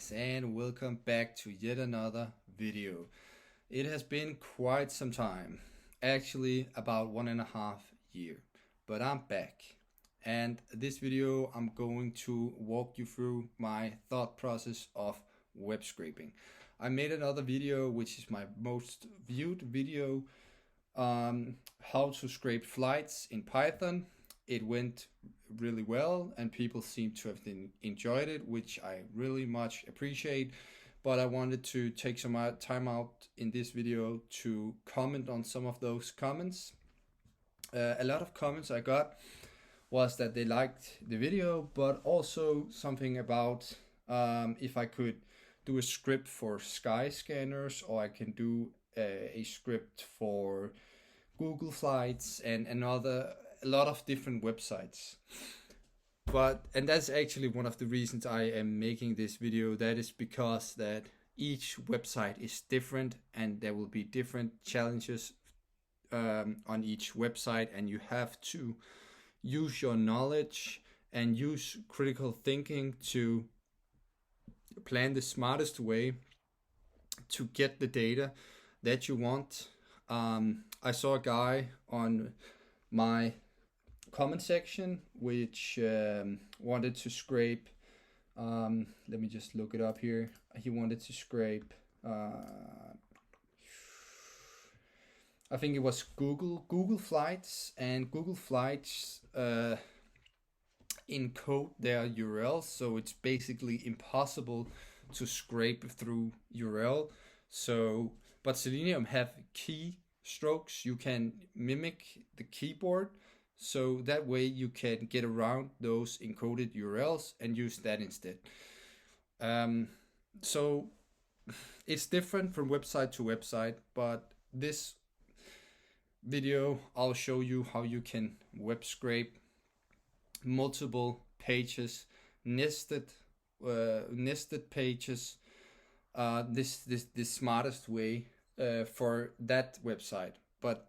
guys, and welcome back to yet another video. It has been quite some time, actually about 1.5 years, but I'm back. And this video I'm going to walk you through my thought process of web scraping. I made another video which is my most viewed video, how to scrape flights in Python. It went really well and people seem to have enjoyed it, which I really much appreciate. But I wanted to take some time out in this video to comment on some of those comments. A lot of comments I got was that they liked the video, but also something about if I could do a script for sky scanners, or I can do a script for Google Flights and a lot of different websites. And that's actually one of the reasons I am making this video. That is because that each website is different and there will be different challenges on each website, and you have to use your knowledge and use critical thinking to plan the smartest way to get the data that you want. I saw a guy on my comment section which wanted to scrape, let me just look it up here. He wanted to scrape I think it was Google Flights, and Google Flights encode their URLs, so it's basically impossible to scrape through URL. So but Selenium have key strokes. You can mimic the keyboard, so that way you can get around those encoded URLs and use that instead. So it's different from website to website, but this video I'll show you how you can web scrape multiple pages, nested pages, this smartest way for that website. But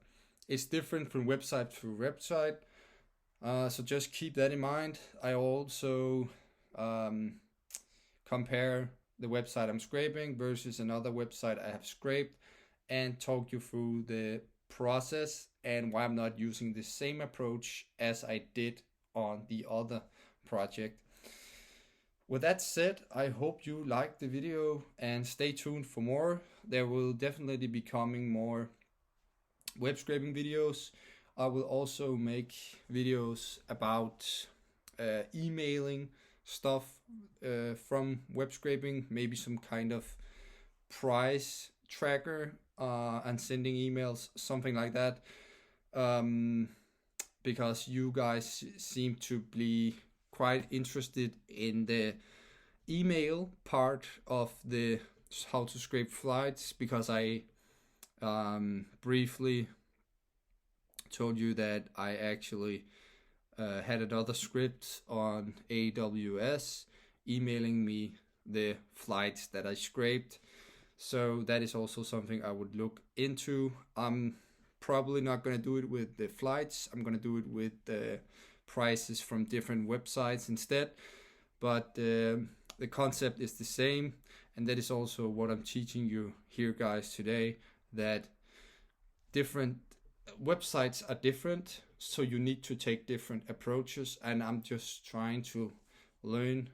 it's different from website to website, so just keep that in mind. I also compare the website I'm scraping versus another website I have scraped and talk you through the process and why I'm not using the same approach as I did on the other project. With that said, I hope you liked the video and stay tuned for more. There will definitely be coming more web scraping videos. I will also make videos about emailing stuff from web scraping, maybe some kind of price tracker and sending emails, something like that, because you guys seem to be quite interested in the email part of the how to scrape flights, because I briefly told you that I actually had another script on AWS emailing me the flights that I scraped. So that is also something I would look into. I'm probably not going to do it with the flights. I'm going to do it with the prices from different websites instead. But the concept is the same, and that is also what I'm teaching you here, guys, today, that different websites are different, so you need to take different approaches, and I'm just trying to learn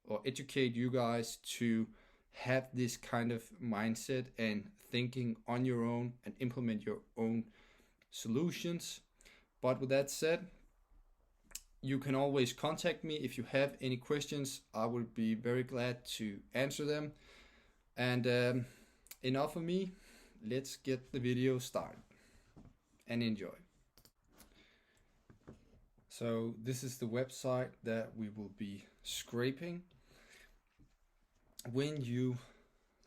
or educate you guys to have this kind of mindset and thinking on your own and implement your own solutions. But with that said, you can always contact me if you have any questions. I would be very glad to answer them. And enough of me, let's get the video started and enjoy. So this is the website that we will be scraping. When you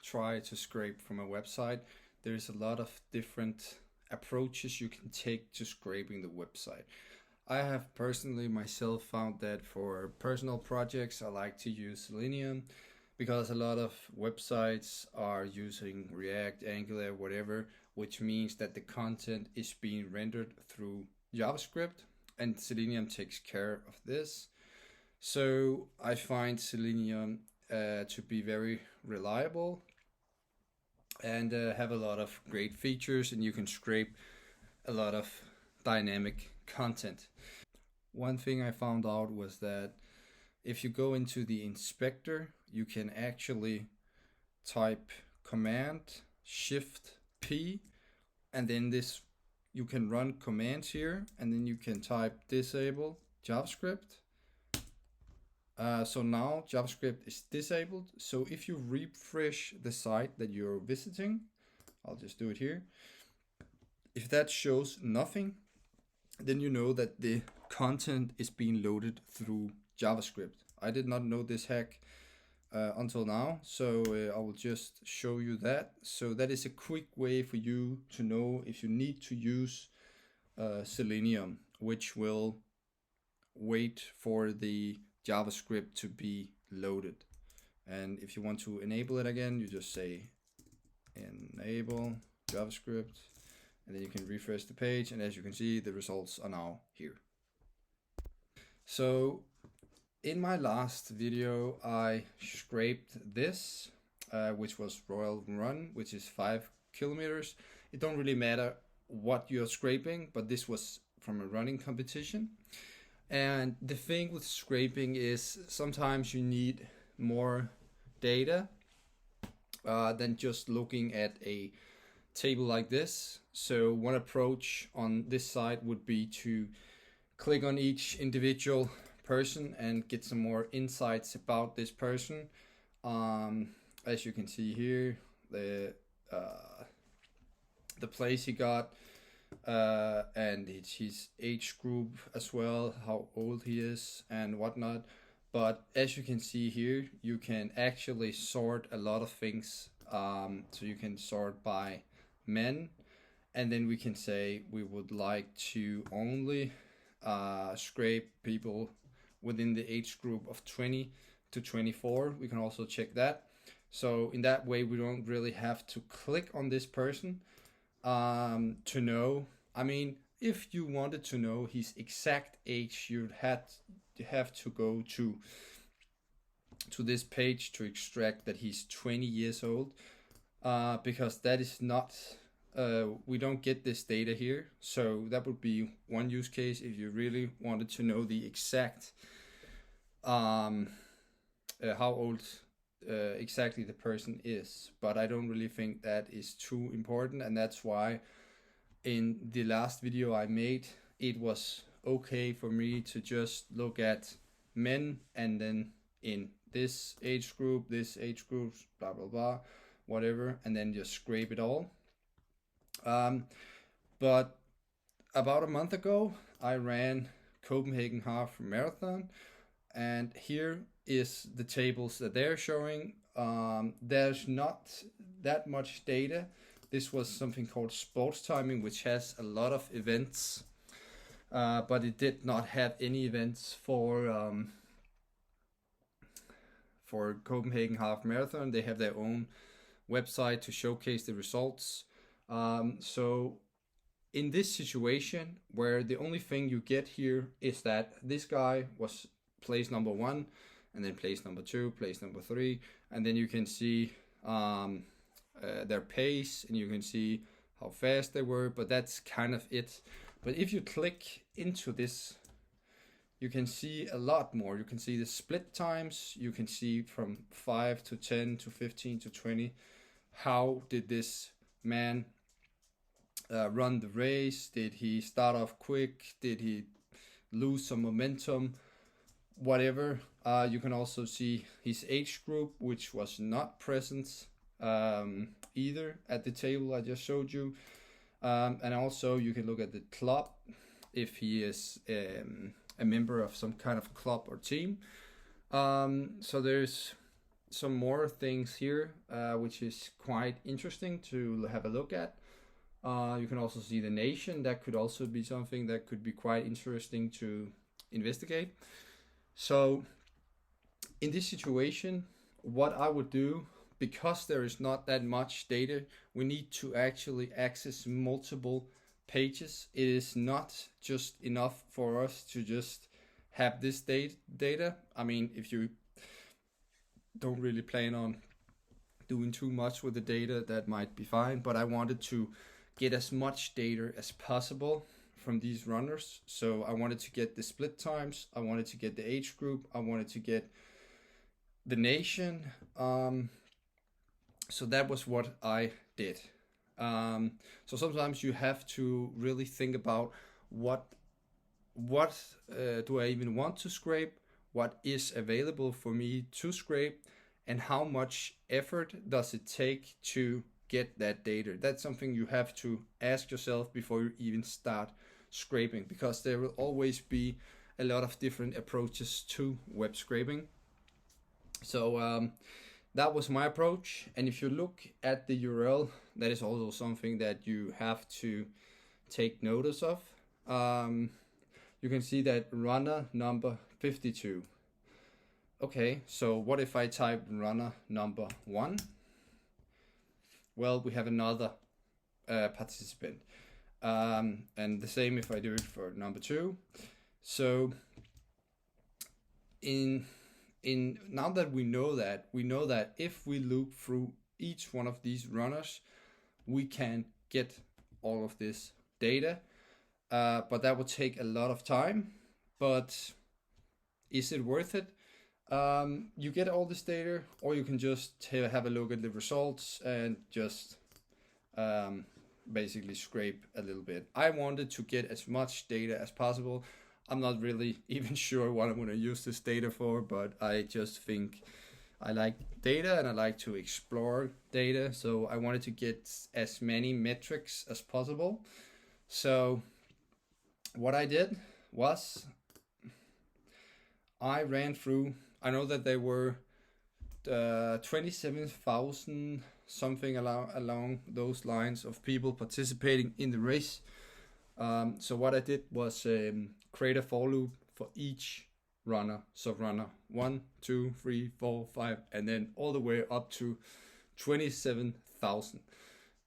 try to scrape from a website, there's a lot of different approaches you can take to scraping the website. I have personally myself found that for personal projects I like to use Selenium, because a lot of websites are using React, Angular, whatever, which means that the content is being rendered through JavaScript, and Selenium takes care of this. So I find Selenium to be very reliable and have a lot of great features, and you can scrape a lot of dynamic content. One thing I found out was that if you go into the inspector, you can actually type Command Shift P, and then this you can run commands here, and then you can type disable JavaScript. So now JavaScript is disabled. So if you refresh the site that you're visiting, I'll just do it here. If that shows nothing, then you know that the content is being loaded through JavaScript. I did not know this hack until now, so I will just show you that. So that is a quick way for you to know if you need to use Selenium, which will wait for the JavaScript to be loaded. And if you want to enable it again, you just say enable JavaScript, and then you can refresh the page, and as you can see, the results are now here. So in my last video, I scraped this, which was Royal Run, which is 5 kilometers. It don't really matter what you're scraping, but this was from a running competition. And the thing with scraping is sometimes you need more data than just looking at a table like this. So one approach on this side would be to click on each individual person and get some more insights about this person. As you can see here, the place he got, and his age group as well, how old he is and whatnot. But as you can see here, you can actually sort a lot of things. So you can sort by men, and then we can say we would like to only scrape people within the age group of 20 to 24. We can also check that. So in that way, we don't really have to click on this person to know. I mean, if you wanted to know his exact age, you'd have to go to this page to extract that he's 20 years old, because that is not, we don't get this data here. So that would be one use case if you really wanted to know the exact how old exactly the person is. But I don't really think that is too important, and that's why in the last video I made, it was okay for me to just look at men, and then in this age group, blah blah blah, whatever, and then just scrape it all. But about a month ago, I ran Copenhagen Half Marathon, and here is the tables that they're showing. There's not that much data. This was something called sports timing, which has a lot of events, but it did not have any events for Copenhagen Half Marathon. They have their own website to showcase the results. So in this situation, where the only thing you get here is that this guy was place number 1, and then place number 2, place number 3, and then you can see their pace, and you can see how fast they were, but that's kind of it. But if you click into this, you can see a lot more. You can see the split times, you can see from 5 to 10 to 15 to 20, how did this man run the race? Did he start off quick? Did he lose some momentum? Whatever. You can also see his age group, which was not present either at the table I just showed you. And also you can look at the club, if he is a member of some kind of club or team. So there's some more things here, which is quite interesting to have a look at. You can also see the nation. That could also be something that could be quite interesting to investigate. So in this situation, what I would do, because there is not that much data, we need to actually access multiple pages. It is not just enough for us to just have this data. I mean, if you don't really plan on doing too much with the data, that might be fine. But I wanted to get as much data as possible from these runners. So I wanted to get the split times, I wanted to get the age group, I wanted to get the nation. So that was what I did. So sometimes you have to really think about what do I even want to scrape, what is available for me to scrape, and how much effort does it take to get that data. That's something you have to ask yourself before you even start scraping, because there will always be a lot of different approaches to web scraping. So that was my approach. And if you look at the URL, that is also something that you have to take notice of. You can see that runner number 52. Okay, so what if I type runner number 1? Well, we have another participant. And the same if I do it for number 2. So now that we know that if we loop through each one of these runners, we can get all of this data. But that would take a lot of time. But is it worth it? You get all this data, or you can just have a look at the results and just basically scrape a little bit. I wanted to get as much data as possible. I'm not really even sure what I'm going to use this data for, but I just think I like data and I like to explore data. So I wanted to get as many metrics as possible. So what I did was I ran through, I know that there were 27,000 something along those lines of people participating in the race. So what I did was create a for loop for each runner. So runner 1, 2, 3, 4, 5, and then all the way up to 27,000.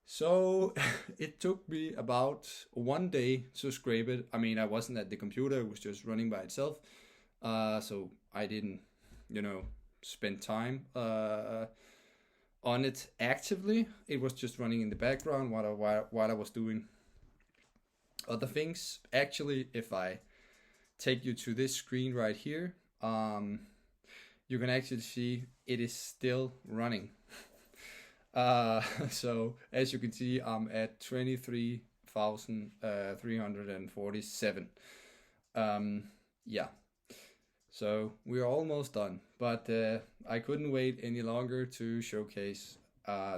So it took me about 1 day to scrape it. I mean, I wasn't at the computer, it was just running by itself. So I didn't, spend time on it actively. It was just running in the background while I was doing other things. Actually, if I take you to this screen right here, you can actually see it is still running. So as you can see, I'm at 23,347. Yeah. So we're almost done, but I couldn't wait any longer to showcase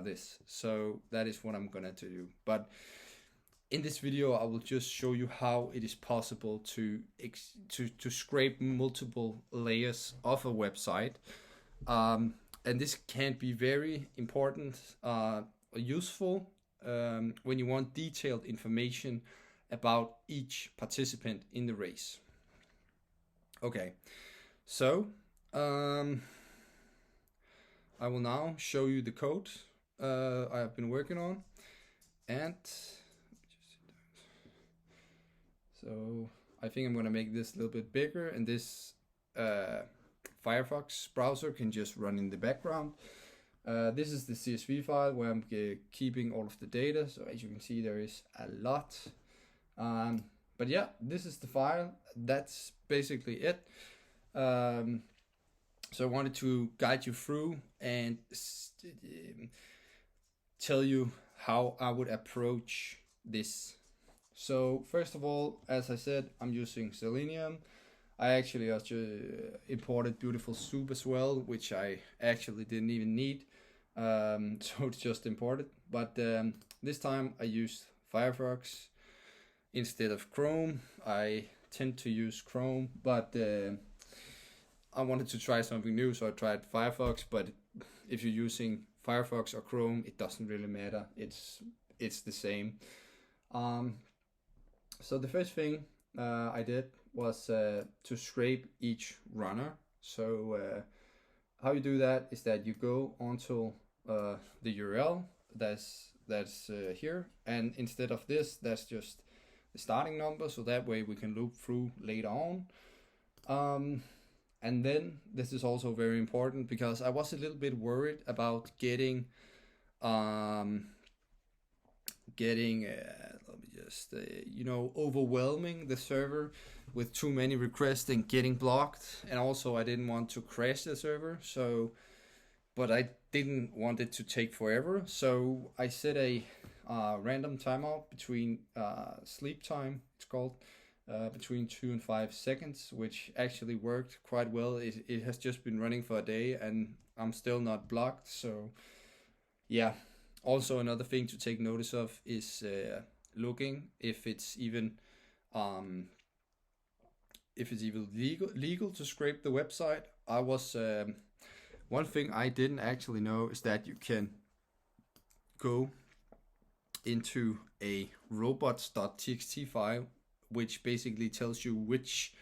this. So that is what I'm gonna do. But in this video, I will just show you how it is possible to scrape multiple layers of a website. And this can be very important, useful when you want detailed information about each participant in the race. Okay, so I will now show you the code I have been working on, and so I think I'm gonna make this a little bit bigger, and this Firefox browser can just run in the background. This is the CSV file where I'm keeping all of the data. So as you can see, there is a lot. But yeah, this is the file. That's basically it. So I wanted to guide you through and tell you how I would approach this. So first of all, as I said, I'm using Selenium. I actually also imported Beautiful Soup as well, which I actually didn't even need. So it's just imported. But this time I used Firefox instead of Chrome. I tend to use Chrome, but I wanted to try something new, so I tried Firefox. But if you're using Firefox or Chrome, it doesn't really matter. It's the same. So the first thing I did was to scrape each runner. So how you do that is that you go onto the URL that's here, and instead of this, that's just the starting number, so that way we can loop through later on. And then this is also very important because I was a little bit worried about um, let me just overwhelming the server with too many requests and getting blocked. And also I didn't want to crash the server, so but I didn't want it to take forever, so I set a random timeout between sleep time, it's called, between 2 and 5 seconds, which actually worked quite well. It has just been running for a day and I'm still not blocked, so yeah. Also, another thing to take notice of is looking um, if it's even legal to scrape the website. I was One thing I didn't actually know is that you can go into a robots.txt file, which basically tells you which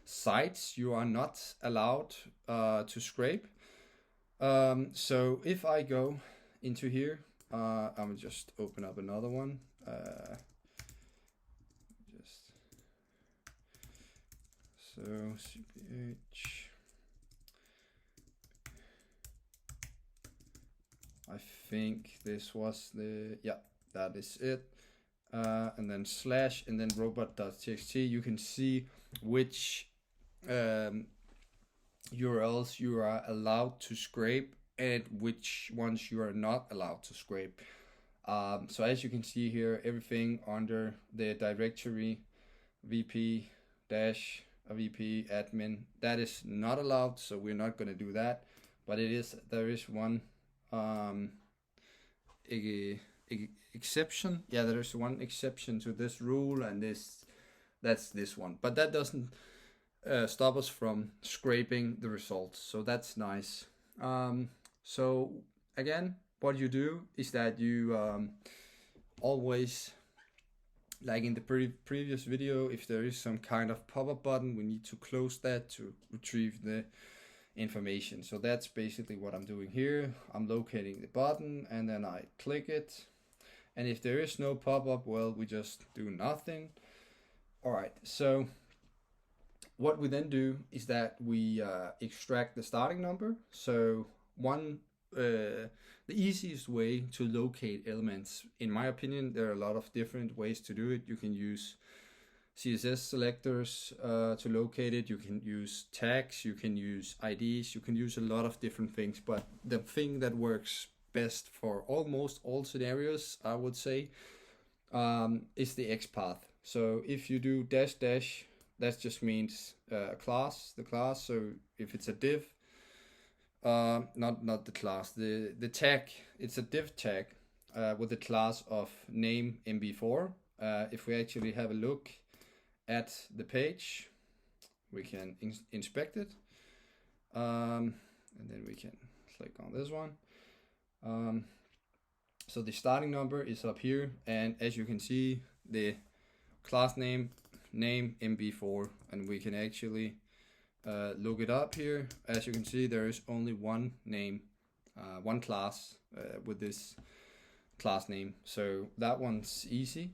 sites you are not allowed to scrape. So if I go into here, I'm just open up another one. Just so cph. I think this was that is it. And then slash and then robot.txt. You can see which URLs you are allowed to scrape and which ones you are not allowed to scrape. So as you can see here, everything under the directory vp dash vp admin, that is not allowed, so we're not going to do that. But there is one exception. Yeah, there's one exception to this rule, and that's this one. But that doesn't stop us from scraping the results, so that's nice. So again, what you do is that you always, like in the previous video, if there is some kind of pop-up button, we need to close that to retrieve the information. So that's basically what I'm doing here. I'm locating the button and then I click it, and if there is no pop-up, well, we just do nothing. All right, so what we then do is that we extract the starting number. So the easiest way to locate elements, in my opinion, there are a lot of different ways to do it. You can use CSS selectors to locate it. You can use tags, you can use IDs, you can use a lot of different things. But the thing that works best for almost all scenarios, I would say, is the XPath. So if you do dash dash, that just means the class. So if it's a div, not the class, the tag, it's a div tag with the class of name mb4. If we actually have a look at the page, we can inspect it, and then we can click on this one. So the starting number is up here, and as you can see, the class name mb4, and we can actually look it up here. As you can see, there is only one name, one class with this class name, so that one's easy.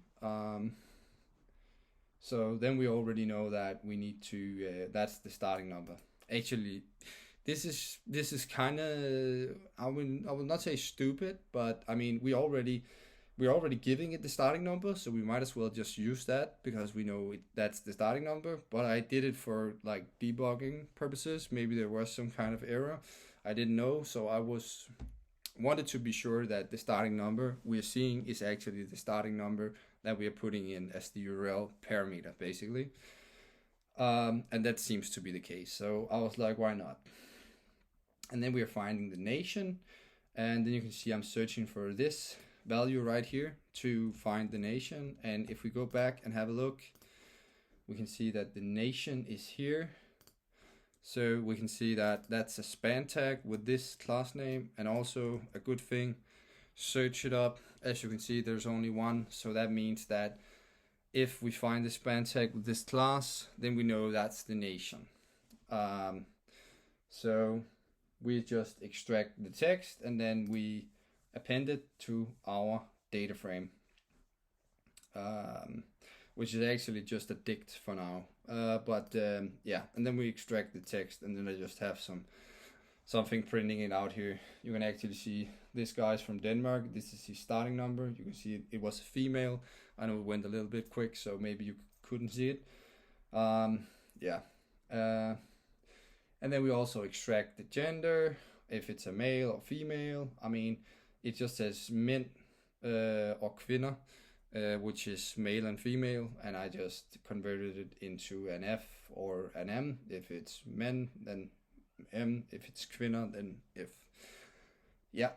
So then we already know that we need to that's the starting number. Actually, this is kind of, I will not say stupid, but I mean we're already giving it the starting number, so we might as well just use that because we know that's the starting number. But I did it for like debugging purposes. Maybe there was some kind of error I didn't know, so I wanted to be sure that the starting number we're seeing is actually the starting number that we are putting in as the URL parameter, basically. And that seems to be the case. So I was like, why not? And then we are finding the nation, and then you can see I'm searching for this value right here to find the nation. And if we go back and have a look, we can see that the nation is here. So we can see that that's a span tag with this class name, and also a good thing, search it up. As you can see, there's only one, so that means that if we find the span tag with this class, then we know that's the nation. So we just extract the text and then we append it to our data frame. which is actually just a dict for now. Yeah, and then we extract the text, and then I just have something printing it out here. You can actually see this guy's from Denmark. This is his starting number. You can see it was a female. I know it went a little bit quick, so maybe you couldn't see it. Yeah. And then we also extract the gender, if it's a male or female. I mean, it just says mænd or kvinder, which is male and female, and I just converted it into an F or an M. If it's men, then M. If it's kvinder, then F. Yeah.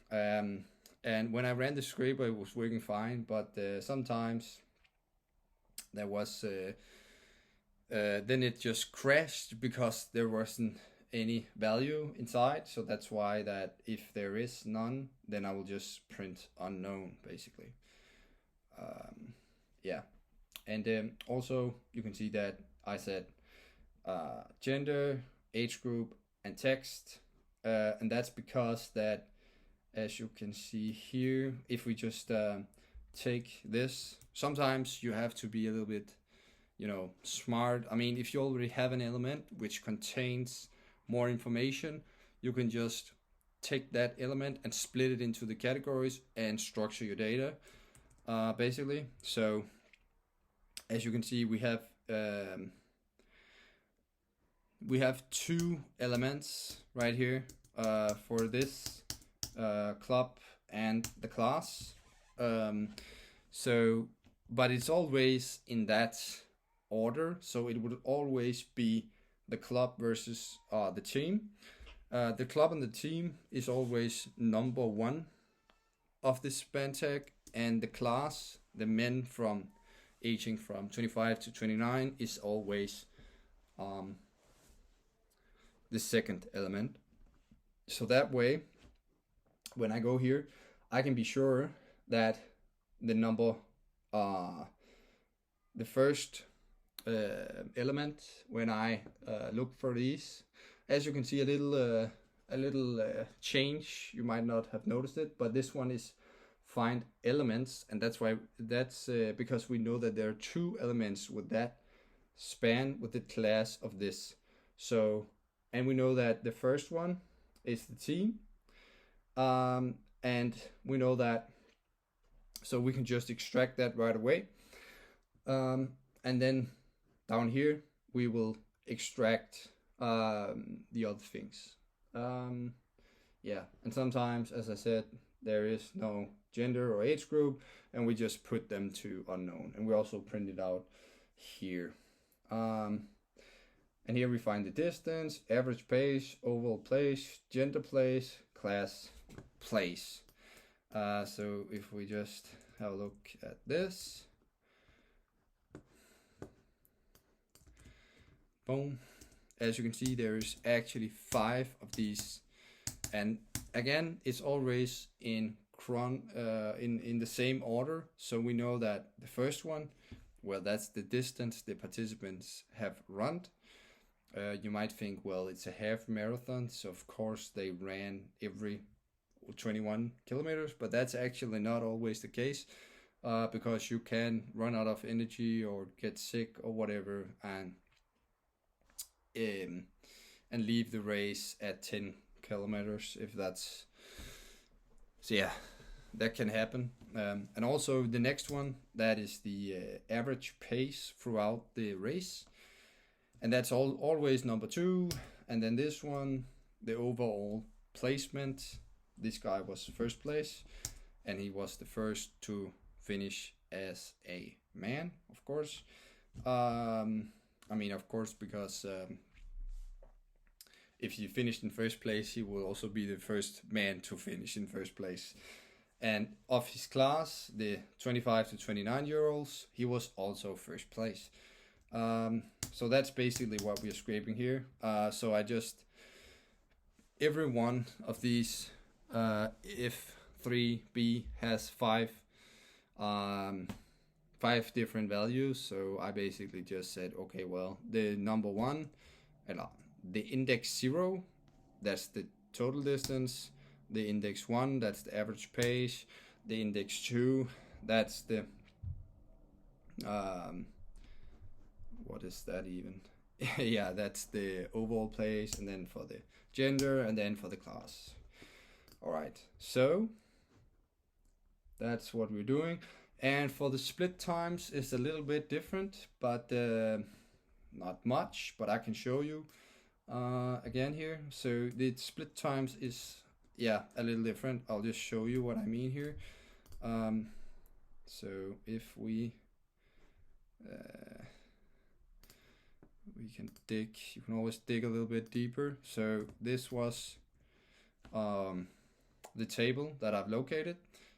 And when I ran the scraper, it was working fine, but sometimes there was then it just crashed because there wasn't any value inside. So that's why that if there is none, then I will just print unknown, basically. Yeah. And also you can see that I said gender, age group, and text, and that's because that, as you can see here, if we just take this, sometimes you have to be a little bit, smart. I mean, if you already have an element which contains more information, you can just take that element and split it into the categories and structure your data, basically. So as you can see, we have two elements right here for this club and the class. But it's always in that order, so it would always be the club versus the team. The club and the team is always number one of this span tag, and the class, the men from aging from 25 to 29, is always the second element. So that way, when I go here, I can be sure that the number, the first element, when I look for these, as you can see, a little change. You might not have noticed it, but this one is find elements, and that's because we know that there are two elements with that span with the class of this. So, and we know that the first one is the team, and we know that, so we can just extract that right away, and then down here we will extract the other things. Yeah, and sometimes, as I said, there is no gender or age group, and we just put them to unknown, and we also print it out here. And here we find the distance, average pace, overall place, gender place, class place. So if we just have a look at this, boom. As you can see, there is actually 5 of these, and again, it's always in the same order. So we know that the first one, well, that's the distance the participants have run. You might think, well, it's a half marathon, so of course they ran every 21 kilometers, but that's actually not always the case, because you can run out of energy or get sick or whatever, and leave the race at 10 kilometers if that's, so yeah, that can happen. And also the next one, that is the average pace throughout the race, and that's always number 2. And then this one, the overall placement, this guy was first place, and he was the first to finish as a man, of course. I mean, of course, because if he finished in first place, he will also be the first man to finish in first place. And of his class, the 25 to 29-year-olds, he was also first place. So that's basically what we are scraping here. So I just, every one of these, if 3B has 5 different values, so I basically just said, okay, well, the number 1, the index 0, that's the total distance. The index 1, that's the average pace. The index 2, that's the Um, what is that even? Yeah, that's the overall place, and then for the gender, and then for the class. All right, so that's what we're doing. And for the split times, it's a little bit different, but not much, but I can show you again here. So the split times is, yeah, a little different. I'll just show you what I mean here. So if we can dig, you can always dig a little bit deeper. So this was the table that I've located.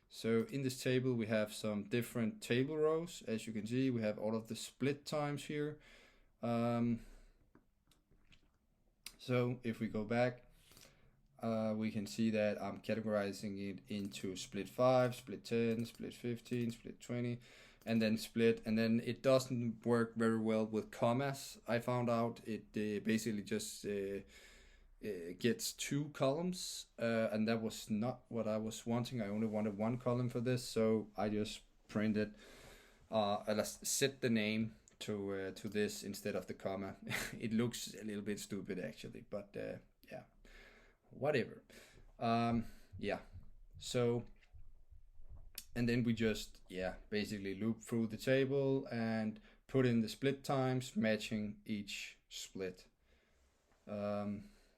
So in this table we have some different table rows. As you can see, we have all of the split times here. So if we go back, we can see that I'm categorizing it into split 5, split 10, split 15, split 20, and then split. And then it doesn't work very well with commas. I found out it basically just gets 2 columns, and that was not what I was wanting. I only wanted 1 column for this, so I just printed, let's set the name to this instead of the comma. It looks a little bit stupid actually, but yeah, whatever. Yeah, so, and then we just, yeah, basically loop through the table and put in the split times matching each split.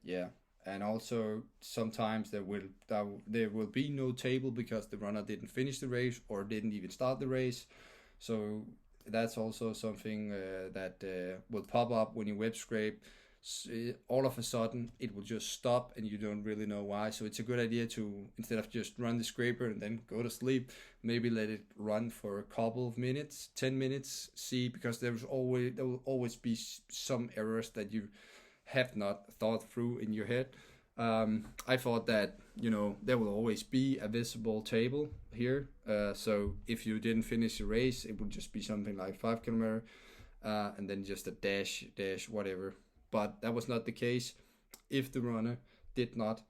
Yeah, and also sometimes there will be no table because the runner didn't finish the race or didn't even start the race. So that's also something that will pop up when you web scrape. All of a sudden it will just stop and you don't really know why. So it's a good idea to, instead of just run the scraper and then go to sleep, maybe let it run for a couple of minutes, 10 minutes, see, because there will always be some errors that you have not thought through in your head. I thought that, there will always be a visible table here. So if you didn't finish the race, it would just be something like 5 kilometer, and then just a dash, whatever. But that was not the case. If the runner did not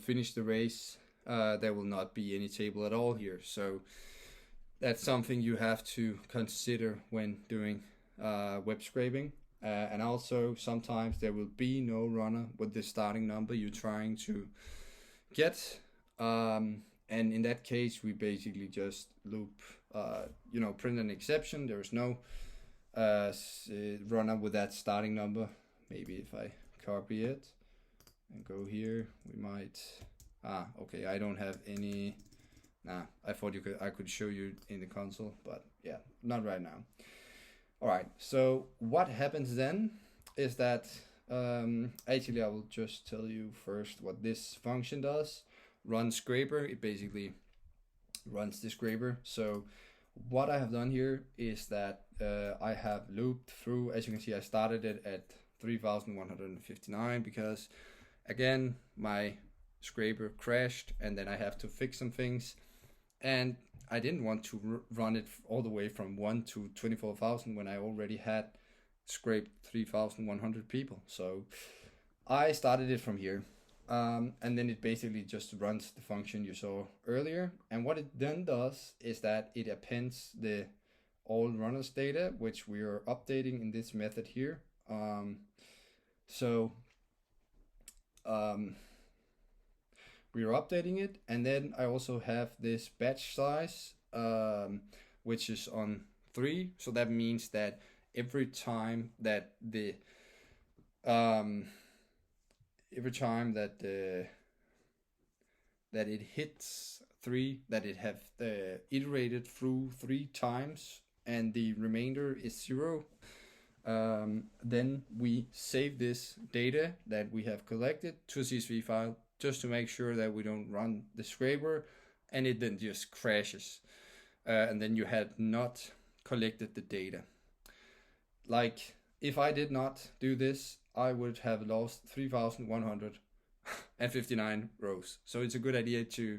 finish the race, there will not be any table at all here. So that's something you have to consider when doing web scraping. And also sometimes there will be no runner with the starting number you're trying to get. And in that case, we basically just loop, print an exception. There is no runner with that starting number. Maybe if I copy it and go here, we might, okay, I don't have any. I thought I could show you in the console, but yeah, not right now. All right, so what happens then is that, actually I will just tell you first what this function does. Run scraper, it basically runs the scraper. So what I have done here is that I have looped through, as you can see, I started it at 3,159 because, again, my scraper crashed and then I have to fix some things. And I didn't want to run it all the way from 1 to 24,000 when I already had scraped 3,100 people. So I started it from here. And then it basically just runs the function you saw earlier. And what it then does is that it appends the all runners data, which we are updating in this method here. We are updating it, and then I also have this batch size, which is on 3. So that means that every time that that it hits 3, that it have iterated through 3 times, and the remainder is 0. Then we save this data that we have collected to a CSV file, just to make sure that we don't run the scraper and it then just crashes. And then you had not collected the data. Like, if I did not do this, I would have lost 3,159 rows. So it's a good idea to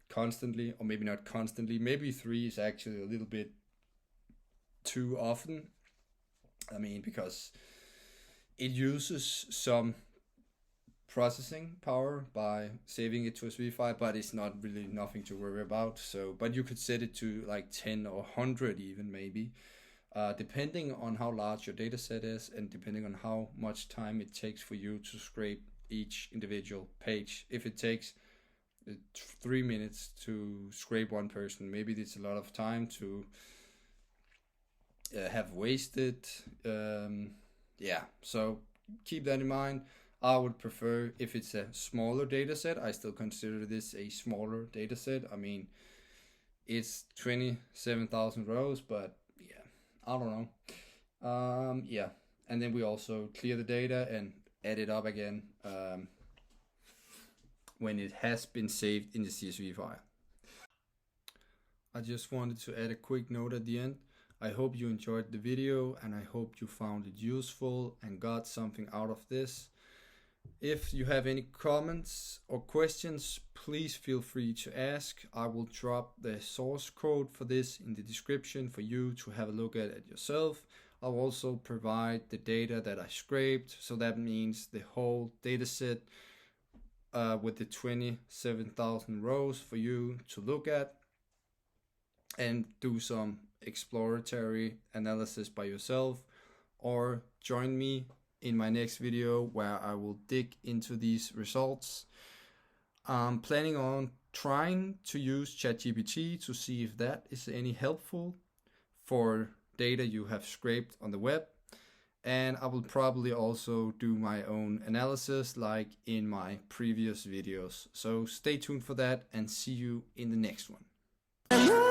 constantly, or maybe not constantly, maybe 3 is actually a little bit too often. I mean, because it uses some processing power by saving it to a CSV file, but it's not really nothing to worry about. So, but you could set it to like 10 or 100 even maybe, depending on how large your data set is and depending on how much time it takes for you to scrape each individual page. If it takes 3 minutes to scrape one person, maybe it's a lot of time to have wasted. Yeah, so keep that in mind. I would prefer if it's a smaller data set. I still consider this a smaller data set. I mean, it's 27,000 rows, but yeah, I don't know. Yeah, and then we also clear the data and add it up again when it has been saved in the CSV file. I just wanted to add a quick note at the end. I hope you enjoyed the video and I hope you found it useful and got something out of this. If you have any comments or questions, please feel free to ask. I will drop the source code for this in the description for you to have a look at it yourself. I'll also provide the data that I scraped, so that means the whole data set with the 27,000 rows for you to look at and do some exploratory analysis by yourself, or join me in my next video where I will dig into these results. I'm planning on trying to use ChatGPT to see if that is any helpful for data you have scraped on the web. And I will probably also do my own analysis like in my previous videos. So stay tuned for that and see you in the next one.